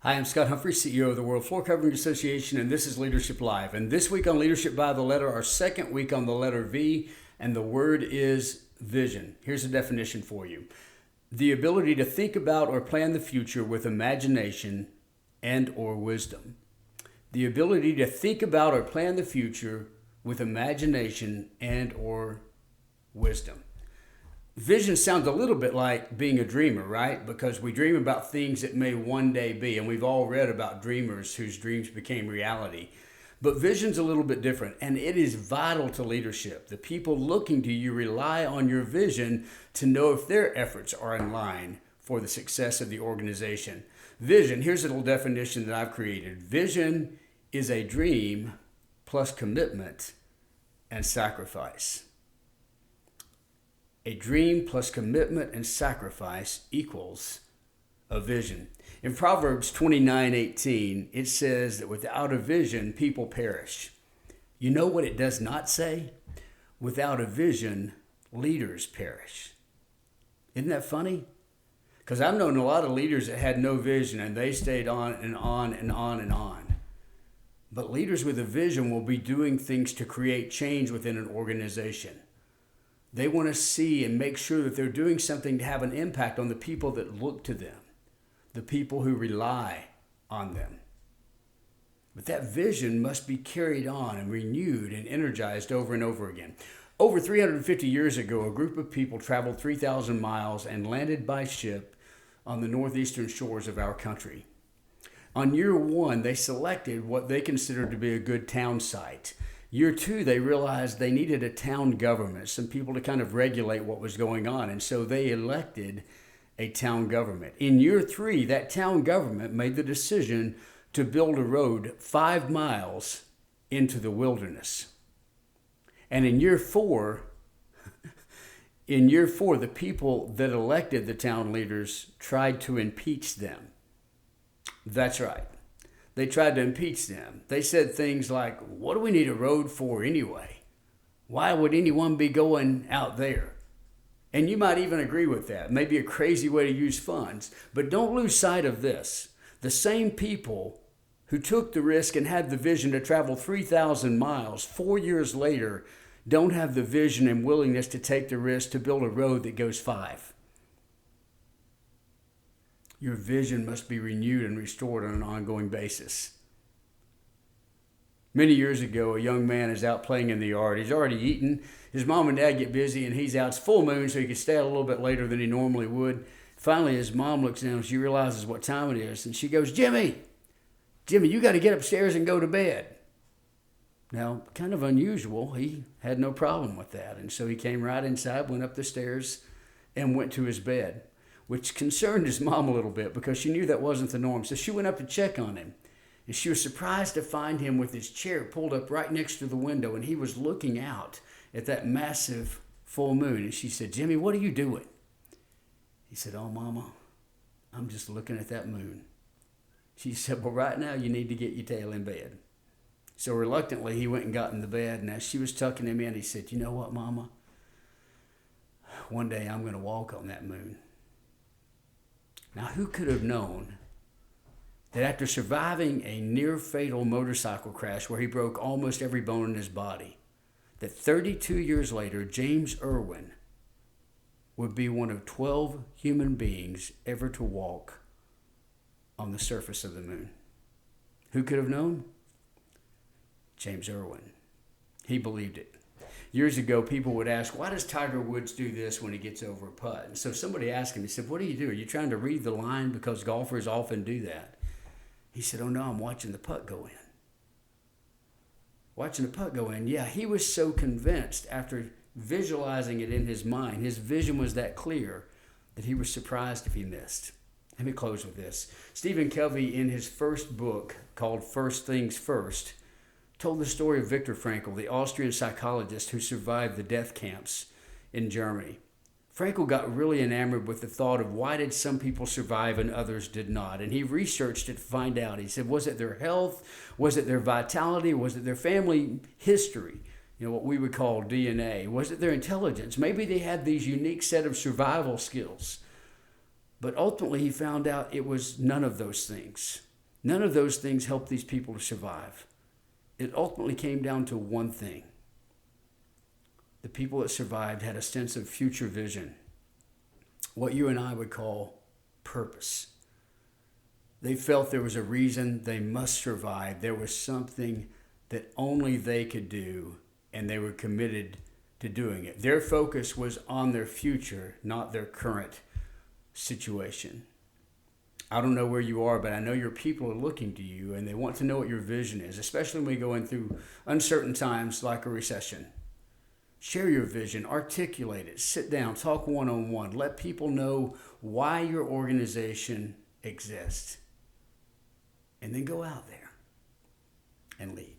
Hi, I'm Scott Humphrey, CEO of the World Floor Covering Association, and this is Leadership Live. And this week on Leadership by the Letter, our second week on the letter V, and the word is vision. Here's a definition for you. The ability to think about or plan the future with imagination and or wisdom. The ability to think about or plan the future with imagination and or wisdom. Vision sounds a little bit like being a dreamer, right? Because we dream about things that may one day be, and we've all read about dreamers whose dreams became reality. But vision's a little bit different, and it is vital to leadership. The people looking to you rely on your vision to know if their efforts are in line for the success of the organization. Vision, here's a little definition that I've created. Vision is a dream plus commitment and sacrifice. A dream plus commitment and sacrifice equals a vision. In Proverbs 29:18, it says that without a vision, people perish. You know what it does not say? Without a vision, leaders perish. Isn't that funny? Because I've known a lot of leaders that had no vision and they stayed on and on and on and on. But leaders with a vision will be doing things to create change within an organization. They want to see and make sure that they're doing something to have an impact on the people that look to them, the people who rely on them. But that vision must be carried on and renewed and energized over and over again. Over 350 years ago, a group of people traveled 3,000 miles and landed by ship on the northeastern shores of our country. On year one, they selected what they considered to be a good town site. Year two, they realized they needed a town government, some people to kind of regulate what was going on, and so they elected a town government. In year three, that town government made the decision to build a road 5 miles into the wilderness. And in year four, the people that elected the town leaders tried to impeach them. That's right. They tried to impeach them. They said things like, what do we need a road for anyway? Why would anyone be going out there? And you might even agree with that. Maybe a crazy way to use funds. But don't lose sight of this. The same people who took the risk and had the vision to travel 3,000 miles 4 years later don't have the vision and willingness to take the risk to build a road that goes 5. Your vision must be renewed and restored on an ongoing basis. Many years ago, a young man is out playing in the yard. He's already eaten. His mom and dad get busy, and he's out. It's full moon, so he can stay out a little bit later than he normally would. Finally, his mom looks down, and she realizes what time it is, and she goes, Jimmy, you got to get upstairs and go to bed. Now, kind of unusual. He had no problem with that, and so he came right inside, went up the stairs, and went to his bed, which concerned his mom a little bit because she knew that wasn't the norm. So she went up to check on him. And she was surprised to find him with his chair pulled up right next to the window. And he was looking out at that massive full moon. And she said, Jimmy, what are you doing? He said, oh, Mama, I'm just looking at that moon. She said, well, right now you need to get your tail in bed. So reluctantly, he went and got in the bed. And as she was tucking him in, he said, you know what, Mama? One day I'm going to walk on that moon. Now, who could have known that after surviving a near-fatal motorcycle crash where he broke almost every bone in his body, that 32 years later, James Irwin would be one of 12 human beings ever to walk on the surface of the moon? Who could have known? James Irwin. He believed it. Years ago, people would ask, why does Tiger Woods do this when he gets over a putt? And so somebody asked him, he said, what do you do? Are you trying to read the line? Because golfers often do that. He said, oh no, I'm watching the putt go in. Watching the putt go in. Yeah, he was so convinced after visualizing it in his mind, his vision was that clear that he was surprised if he missed. Let me close with this. Stephen Covey, in his first book called First Things First, told the story of Viktor Frankl, the Austrian psychologist who survived the death camps in Germany. Frankl got really enamored with the thought of why did some people survive and others did not. And he researched it to find out. He said, was it their health? Was it their vitality? Was it their family history? What we would call DNA. Was it their intelligence? Maybe they had these unique set of survival skills. But ultimately he found out it was none of those things. None of those things helped these people to survive. It ultimately came down to one thing. The people that survived had a sense of future vision, what you and I would call purpose. They felt there was a reason they must survive. There was something that only they could do, and they were committed to doing it. Their focus was on their future, not their current situation. I don't know where you are, but I know your people are looking to you, and they want to know what your vision is, especially when we go in through uncertain times like a recession. Share your vision, articulate it, sit down, talk one-on-one, let people know why your organization exists, and then go out there and lead.